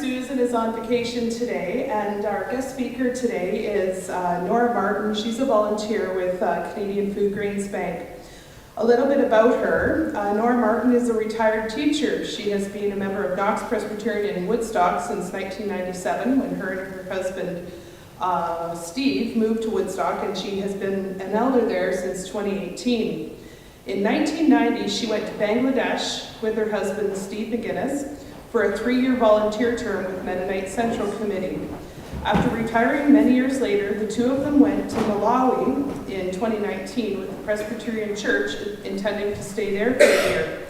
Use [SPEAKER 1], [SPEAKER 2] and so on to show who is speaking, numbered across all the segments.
[SPEAKER 1] Susan is on vacation today, and our guest speaker today is Nora Martin. She's a volunteer with Canadian Food Grains Bank. A little bit about her. Nora Martin is a retired teacher. She has been a member of Knox Presbyterian in Woodstock since 1997, when her and her husband Steve moved to Woodstock, and she has been an elder there since 2018. In 1990, she went to Bangladesh with her husband Steve McGuinness for a 3-year volunteer term with Mennonite Central Committee. After retiring many years later, the two of them went to Malawi in 2019 with the Presbyterian Church, intending to stay there for a year.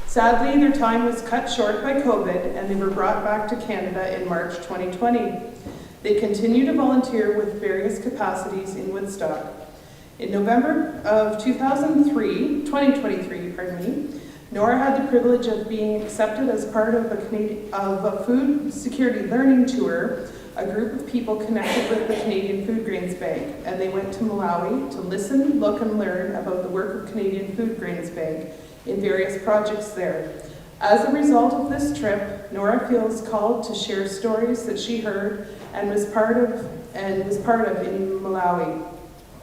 [SPEAKER 1] Sadly, their time was cut short by COVID, and they were brought back to Canada in March 2020. They continue to volunteer with various capacities in Woodstock. In November of 2023, Nora had the privilege of being accepted as part of a food security learning tour, a group of people connected with the Canadian Food Grains Bank, and they went to Malawi to listen, look, and learn about the work of Canadian Food Grains Bank in various projects there. As a result of this trip, Nora feels called to share stories that she heard and was part of in Malawi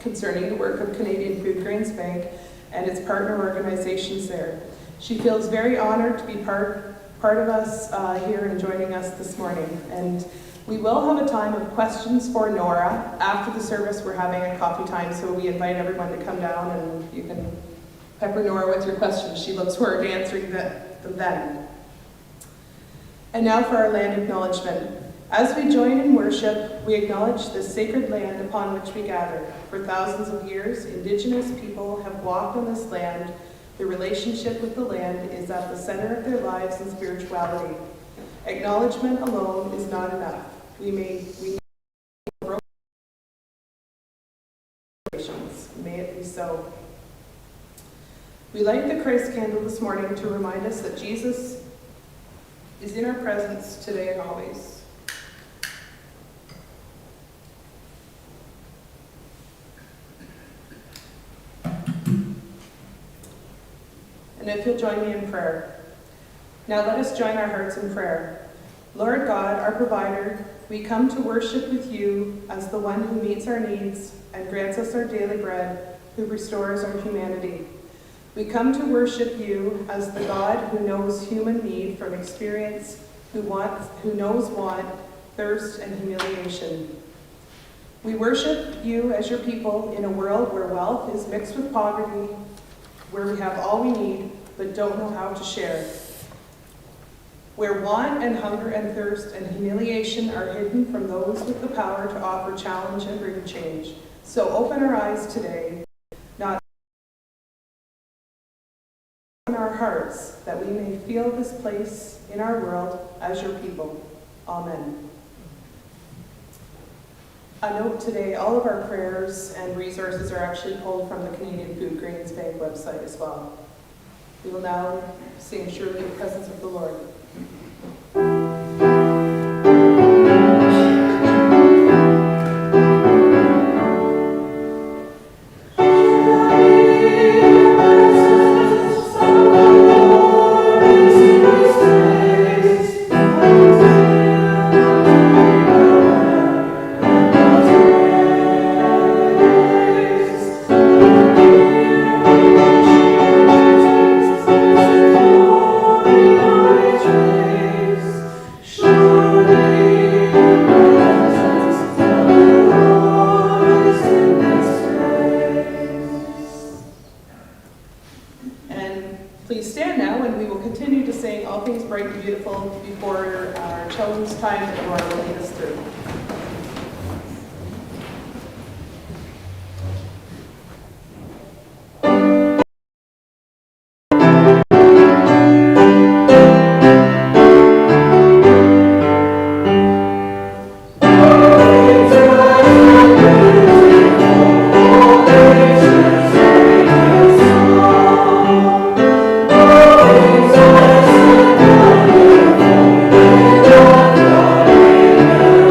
[SPEAKER 1] concerning the work of Canadian Food Grains Bank and its partner organizations there. She feels very honored to be part of us here and joining us this morning. And we will have a time of questions for Nora. After the service, we're having a coffee time, so we invite everyone to come down and you can pepper Nora with your questions. She looks forward to answering them then. And now for our land acknowledgement. As we join in worship, we acknowledge this sacred land upon which we gather. For thousands of years, Indigenous people have walked on this land. Their relationship with the land is at the center of their lives and spirituality. Acknowledgement alone is not enough. We need relations. May it be so. We light the Christ candle this morning to remind us that Jesus is in our presence today and always. And if you'll join me in prayer. Now let us join our hearts in prayer. Lord God, our provider, we come to worship with you as the one who meets our needs and grants us our daily bread, who restores our humanity. We come to worship you as the God who knows human need from experience, who knows want, thirst, and humiliation. We worship you as your people in a world where wealth is mixed with poverty, where we have all we need but don't know how to share, where want and hunger and thirst and humiliation are hidden from those with the power to offer challenge and bring change. So open our eyes today, not in our hearts, that we may feel this place in our world as your people. Amen. A note today, all of our prayers and resources are actually pulled from the Canadian Food Grains Bank website as well. We will now sing Surely the Presence of the Lord. Please stand now, and we will continue to sing All Things Bright and Beautiful before our children's time that Laura will lead us through.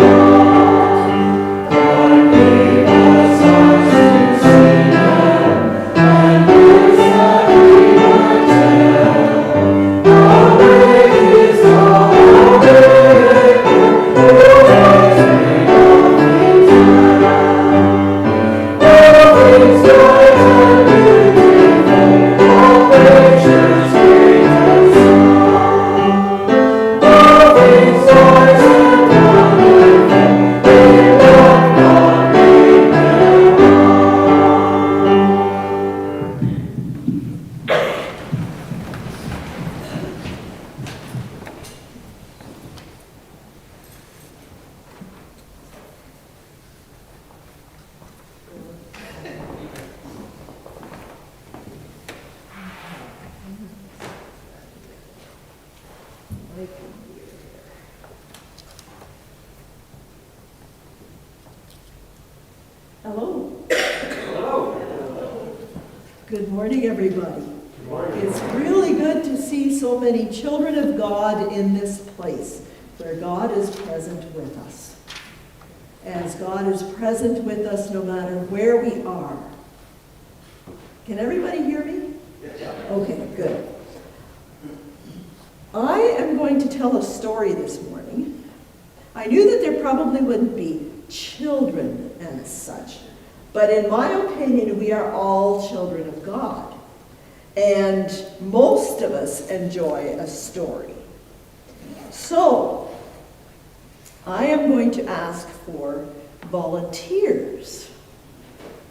[SPEAKER 2] Oh, Good morning, everybody.
[SPEAKER 3] Good morning.
[SPEAKER 2] It's really good to see so many children of God in this place where God is present with us. As God is present with us no matter where we are. Can everybody hear me?
[SPEAKER 3] Yeah.
[SPEAKER 2] Okay, good. I am going to tell a story this morning. I knew that there probably wouldn't be children and such, but in my opinion, we are all children of God. And most of us enjoy a story. So, I am going to ask for volunteers.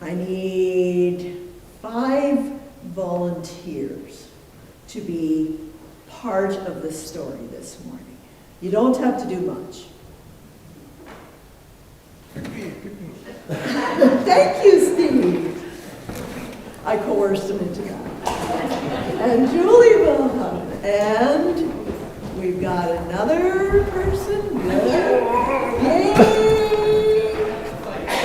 [SPEAKER 2] I need 5 volunteers to be part of the story this morning. You don't have to do much. Thank you, Steve. I coerced him into that. And Julie will help. And we've got another person. Good. Yay!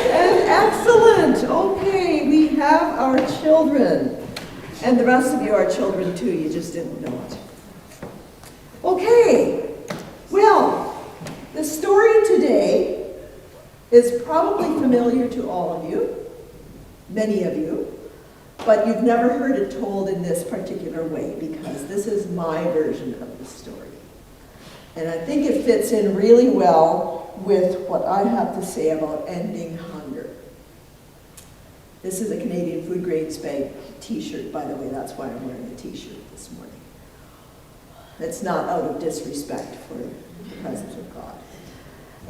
[SPEAKER 2] And excellent. Okay, we have our children. And the rest of you are children too, you just didn't know it. Okay, well, the story today is probably familiar to all of you, many of you, but you've never heard it told in this particular way because this is my version of the story. And I think it fits in really well with what I have to say about ending hunger. This is a Canadian Food Grains Bank t-shirt, by the way. That's why I'm wearing a t-shirt this morning. It's not out of disrespect for the presence of God.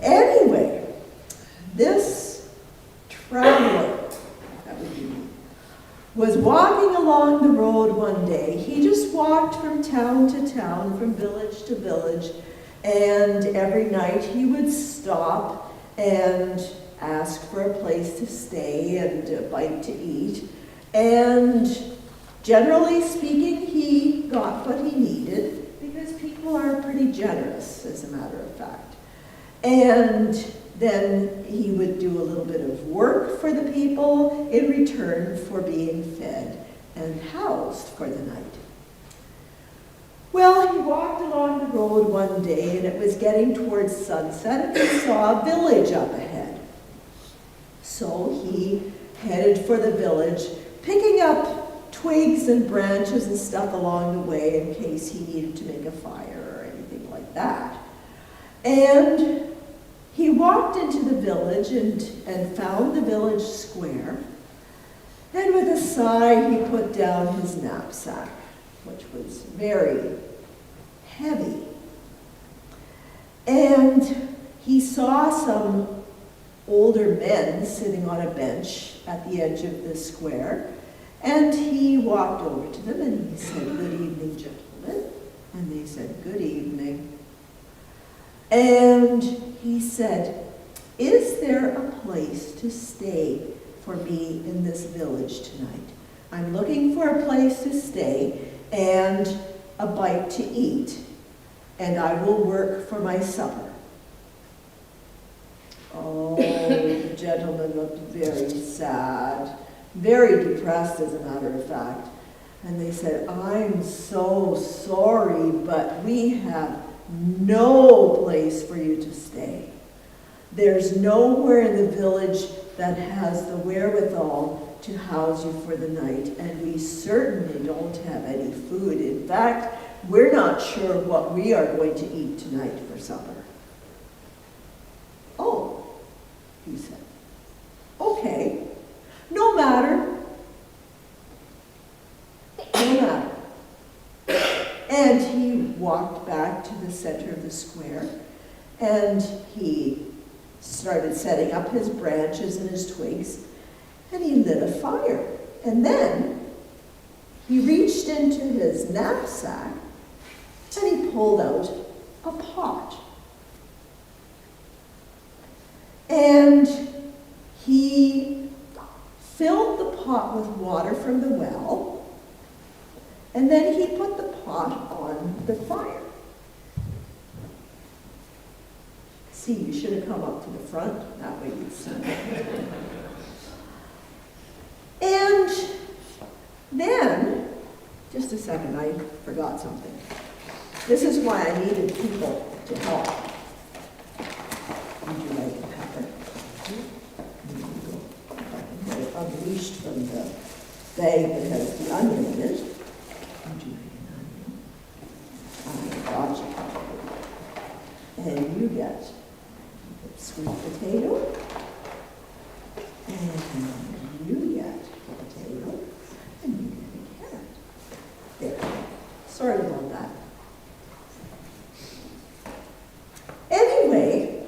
[SPEAKER 2] Anyway, this traveler, that would be me, was walking along the road one day. He just walked from town to town, from village to village, and every night he would stop and ask for a place to stay and a bite to eat. And generally speaking, he got what he needed because people are pretty generous, as a matter of fact. And then he would do a little bit of work for the people in return for being fed and housed for the night. Well, he walked along the road one day and it was getting towards sunset and he saw a village up ahead. So he headed for the village, picking up twigs and branches and stuff along the way in case he needed to make a fire or anything like that. And he walked into the village and found the village square. And with a sigh, he put down his knapsack, which was very heavy. And he saw some older men sitting on a bench at the edge of the square. And he walked over to them and he said, "Good evening, gentlemen." And they said, "Good evening." And he said, "Is there a place to stay for me in this village tonight? I'm looking for a place to stay and a bite to eat, and I will work for my supper." Oh, the gentleman looked very sad, very depressed, as a matter of fact. And they said, "I'm so sorry, but we have no place for you to stay. There's nowhere in the village that has the wherewithal to house you for the night, and we certainly don't have any food. In fact, we're not sure what we are going to eat tonight for supper." "Oh," he said, "okay, no matter. No matter." And he walked back to the center of the square, and he started setting up his branches and his twigs, and he lit a fire. And then he reached into his knapsack, and he pulled out a pot. And he filled the pot with water from the well, and then he put the pot on the fire. See, you should have come up to the front, that way you'd see. And just a second, I forgot something. This is why I needed people to help. Would you like a pepper? There you go. I can get it unleashed from the bag that has the onion in it. Would you like an onion? I got you. And you get sweet potato. And you get a potato. And you get a carrot. There. Sorry about that. Anyway,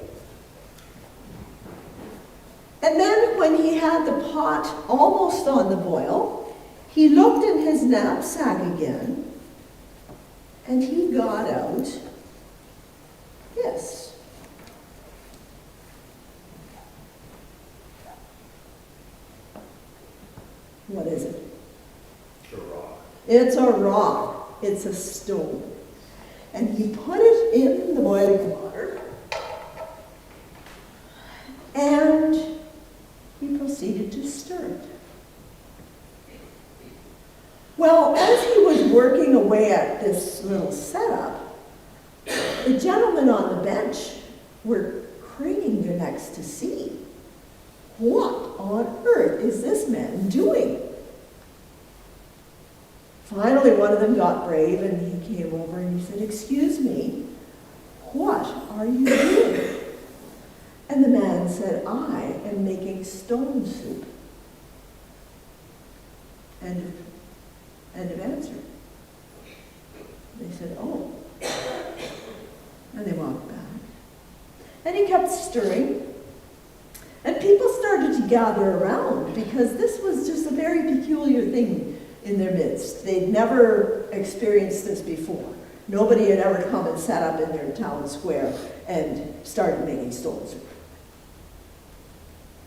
[SPEAKER 2] and then when he had the pot almost on the boil, he looked in his knapsack again, and he got out this. What is it?
[SPEAKER 3] It's a rock.
[SPEAKER 2] It's a rock. It's a stone. And he put it in the boiling water, and he proceeded to stir it. Well, as he was working away at this little setup, the gentlemen on the bench were craning their necks to see, what on earth is this man doing? Finally, one of them got brave and he came over and he said, "Excuse me, what are you doing?" And the man said, "I am making stone soup." End of answer. They said, "Oh." And they walked back. And he kept stirring. And people started to gather around because this was just a very peculiar thing in their midst. They'd never experienced this before. Nobody had ever come and sat up in their town square and started making stone soup.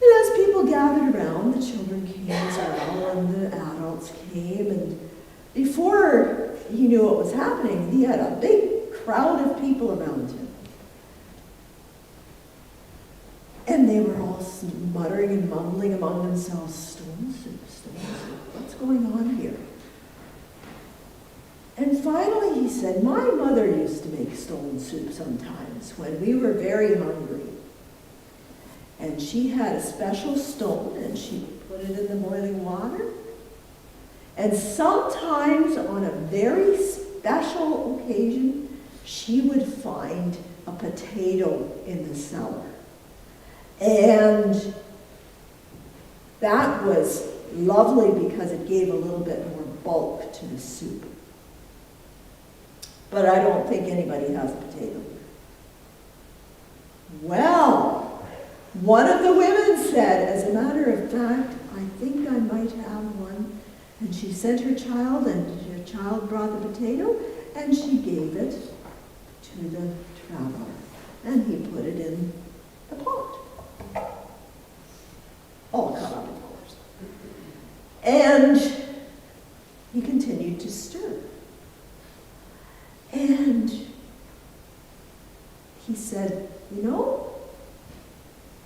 [SPEAKER 2] And as people gathered around, the children came as well, and the adults came, and before he knew what was happening, he had a big crowd of people around him. And they were all muttering and mumbling among themselves, "Stone soup, stone soup, what's going on here?" And finally he said, "My mother used to make stone soup sometimes when we were very hungry. And she had a special stone and she put it in the boiling water. And sometimes on a very special occasion, she would find a potato in the cellar. And that was lovely because it gave a little bit more bulk to the soup. But I don't think anybody has a potato." Well, one of the women said, "As a matter of fact, I think I might have one." And she sent her child, and her child brought the potato, and she gave it to the traveler. And he put it in the pot. All cut up, of course. And he continued to stir. And he said, "You know,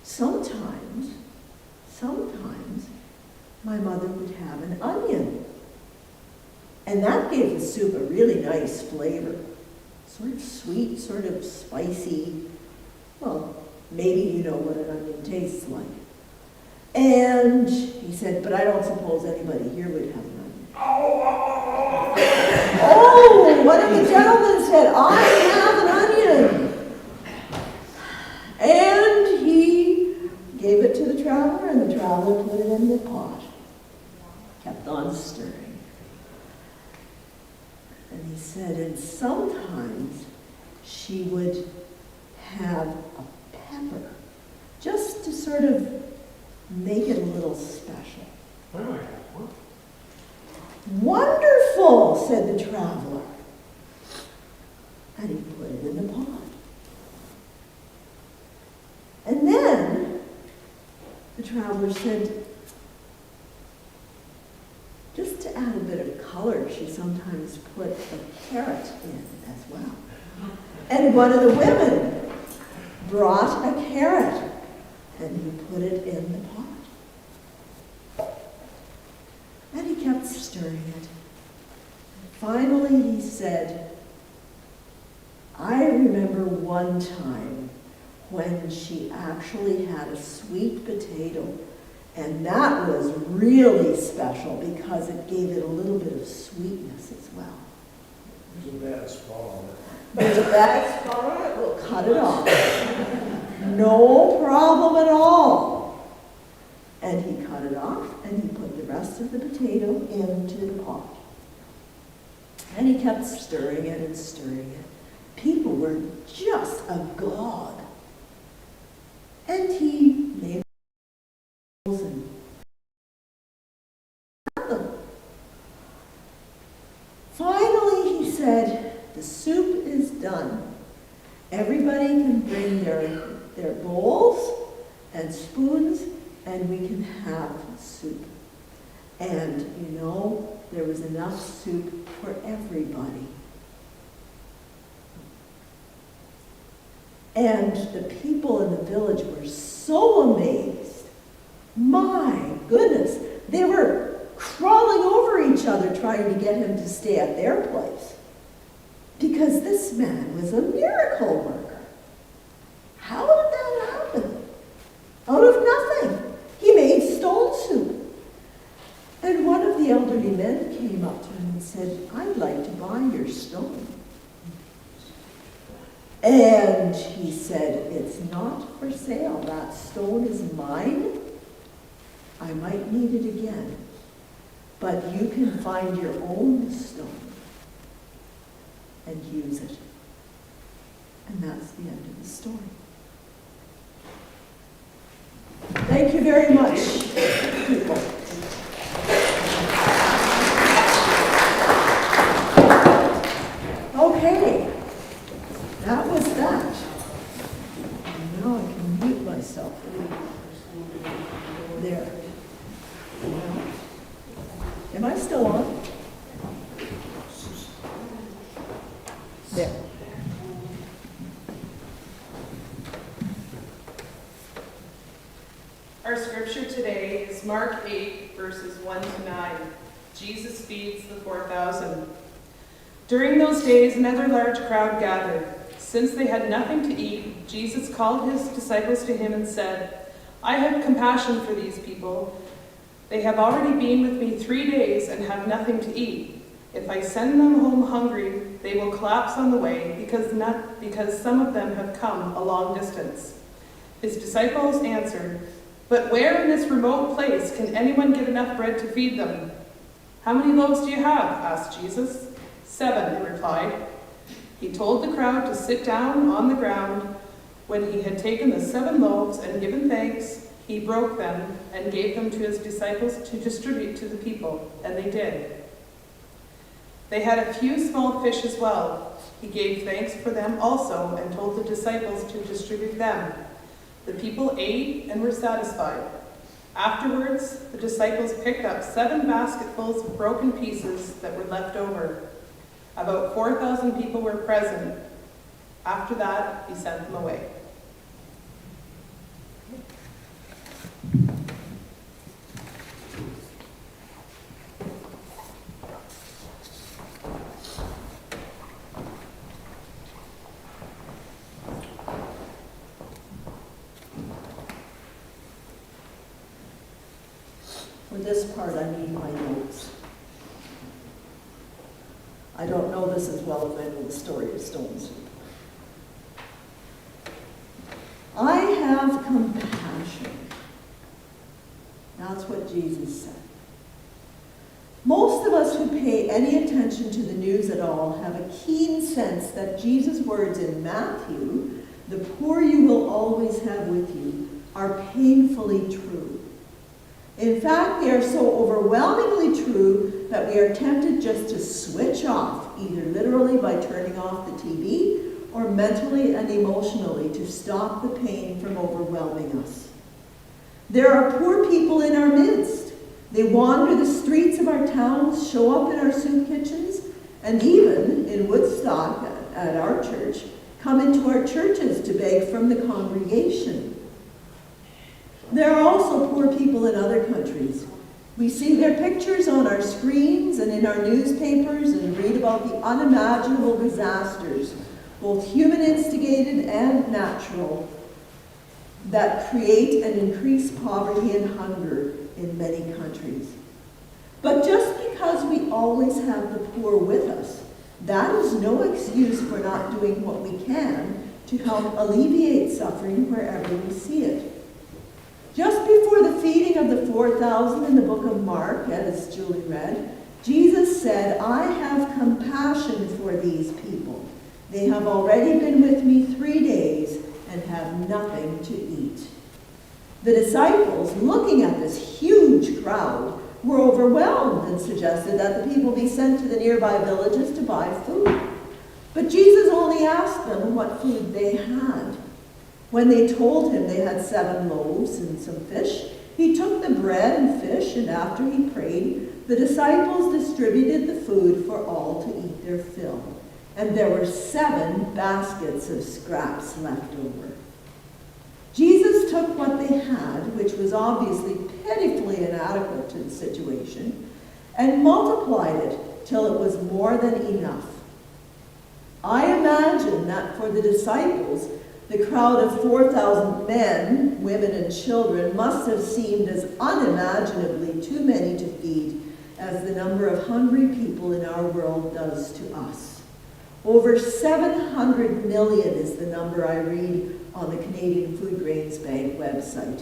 [SPEAKER 2] sometimes my mother would have an onion. And that gave the soup a really nice flavor. Sort of sweet, sort of spicy. Well, maybe you know what an onion tastes like." And he said, "But I don't suppose anybody here would have an onion." Oh, one of the gentlemen said, "I have an onion." And he gave it to the traveler, and the traveler put it in the pot. Kept on stirring. And he said, "And sometimes she would have a pepper, just to sort of make it a little special."
[SPEAKER 3] Why do I have one?
[SPEAKER 2] "Wonderful," said the traveler. And he put it in the pot. And then the traveler said, just to add a bit of color, she sometimes put a carrot in as well. And one of the women brought a carrot, and he put it in the pot. And he kept stirring it. finally he said, I remember one time when she actually had a sweet potato, and that was really special because it gave it a little bit of sweetness as well.
[SPEAKER 3] There's a bad spot on it.
[SPEAKER 2] There's a bad spot on it, we'll cut it off. No problem at all. And he cut it off, and he put the rest of the potato into the pot. And he kept stirring it and stirring it. People were just agog. And he made and them. Finally, he said, the soup is done. Everybody can bring their bowls and spoons, and we can have soup. And, you know, there was enough soup for everybody. And the people in the village were so amazed. My goodness, they were crawling over each other trying to get him to stay at their place. Because this man was a miracle worker. How did that happen? Out of nothing. He made stone soup. And one of the elderly men came up to him and said, I'd like to buy your stone. And he said, it's not for sale. That stone is mine. I might need it again. But you can find your own stone and use it. And that's the end of the story. Thank you very much, people. Okay, that was that. And now I can mute myself. There. Am I still on? There.
[SPEAKER 1] Our scripture today is Mark 8, verses 1 to 9. Jesus feeds the 4,000. During those days, another large crowd gathered. Since they had nothing to eat, Jesus called his disciples to him and said, I have compassion for these people. They have already been with me 3 days and have nothing to eat. If I send them home hungry, they will collapse on the way because some of them have come a long distance. His disciples answered, but where in this remote place can anyone get enough bread to feed them? How many loaves do you have? Asked Jesus. 7, they replied. He told the crowd to sit down on the ground. When he had taken the 7 loaves and given thanks, he broke them and gave them to his disciples to distribute to the people, and they did. They had a few small fish as well. He gave thanks for them also and told the disciples to distribute them. The people ate and were satisfied. Afterwards, the disciples picked up 7 basketfuls of broken pieces that were left over. About 4,000 people were present. After that, he sent them away.
[SPEAKER 2] For this part, I need my notes. I don't know this as well as I know the story of stone soup. I have compassion. That's what Jesus said. Most of us who pay any attention to the news at all have a keen sense that Jesus' words in Matthew, the poor you will always have with you, are painfully true. In fact, they are so overwhelmingly true that we are tempted just to switch off, either literally by turning off the TV or mentally and emotionally to stop the pain from overwhelming us. There are poor people in our midst. They wander the streets of our towns, show up in our soup kitchens, and even in Woodstock at our church, come into our churches to beg from the congregation. There are also poor people in other countries. We see their pictures on our screens and in in our newspapers and read about the unimaginable disasters, both human-instigated and natural, that create and increase poverty and hunger in many countries. But just because we always have the poor with us, that is no excuse for not doing what we can to help alleviate suffering wherever we see it. Just before the feeding of the 4,000 in the book of Mark, as Julie read, Jesus said, "I have compassion for these people. They have already been with me 3 days and have nothing to eat." The disciples, looking at this huge crowd, were overwhelmed and suggested that the people be sent to the nearby villages to buy food. But Jesus only asked them what food they had. When they told him they had 7 loaves and some fish, he took the bread and fish, and after he prayed, the disciples distributed the food for all to eat their fill. And there were 7 baskets of scraps left over. Jesus took what they had, which was obviously pitifully inadequate to the situation, and multiplied it till it was more than enough. I imagine that for the disciples, the crowd of 4,000 men, women, and children must have seemed as unimaginably too many to feed as the number of hungry people in our world does to us. Over 700 million is the number I read on the Canadian Food Grains Bank website.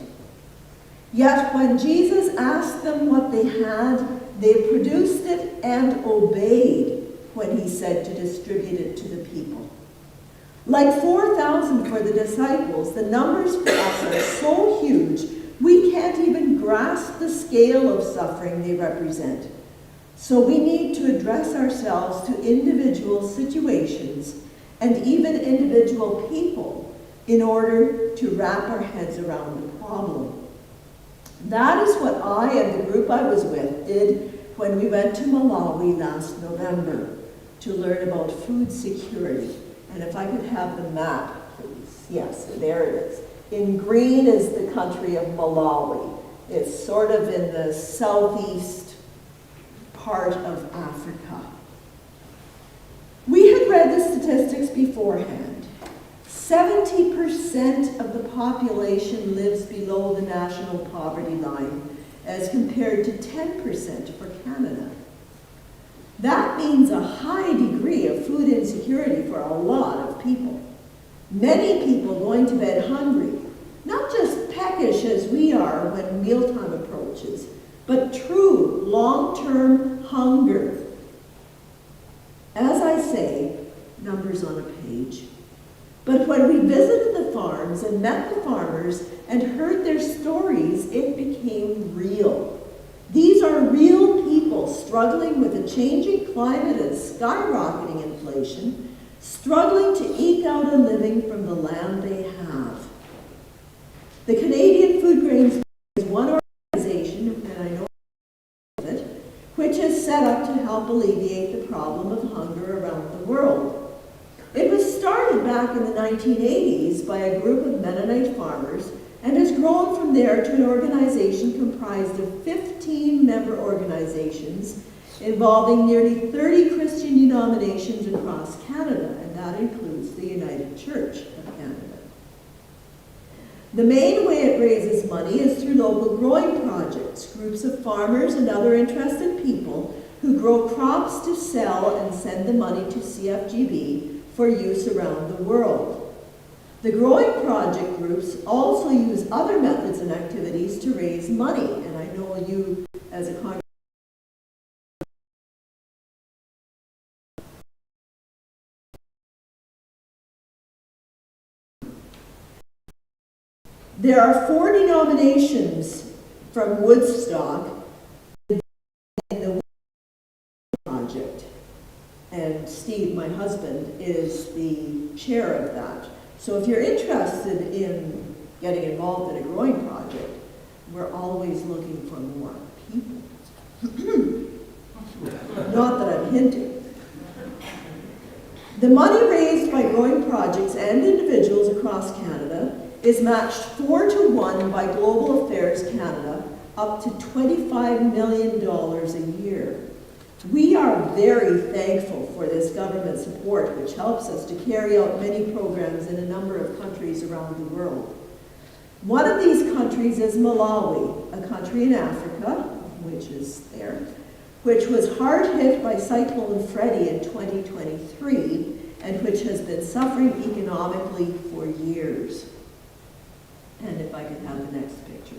[SPEAKER 2] Yet when Jesus asked them what they had, they produced it and obeyed when he said to distribute it to the people. Like 4,000 for the disciples, the numbers for us are so huge we can't even grasp the scale of suffering they represent. So we need to address ourselves to individual situations and even individual people in order to wrap our heads around the problem. That is what I and the group I was with did when we went to Malawi last November to learn about food security. And if I could have the map, please. Yes, there it is. In green is the country of Malawi. It's sort of in the southeast part of Africa. We had read the statistics beforehand. 70% of the population lives below the national poverty line, as compared to 10% for Canada. That means a high degree of food insecurity for a lot of people. Many people going to bed hungry, not just peckish as we are when mealtime approaches, but true long-term hunger. As I say, numbers on a page. But when we visited the farms and met the farmers and heard their stories, it became real. These are real people struggling with a changing climate and skyrocketing inflation, struggling to eke out a living from the land they have. The Canadian Food Grains is one organization, and I know of it, which is set up to help alleviate the problem of hunger around the world. It was started back in the 1980s by a group of Mennonite farmers and has grown from there to an organization comprised of 15 member organizations involving nearly 30 Christian denominations across Canada, and that includes the United Church of Canada. The main way it raises money is through local growing projects, groups of farmers and other interested people who grow crops to sell and send the money to CFGB for use around the world. The growing project groups also use other methods and activities to raise money, and I know you as a congregation. There are 4 denominations from Woodstock in the project, and Steve, my husband, is the chair of that. So if you're interested in getting involved in a growing project, we're always looking for more people. Not that I'm hinting. The money raised by growing projects and individuals across Canada is matched 4-to-1 by Global Affairs Canada, up to $25 million a year. We are very thankful for this government support, which helps us to carry out many programs in a number of countries around the world. One of these countries is Malawi, a country in Africa, which is there, which was hard hit by Cyclone Freddy in 2023 and which has been suffering economically for years. And if I could have the next picture,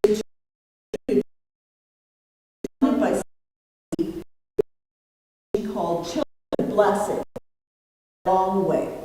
[SPEAKER 2] please. By called Children Blessing, long way.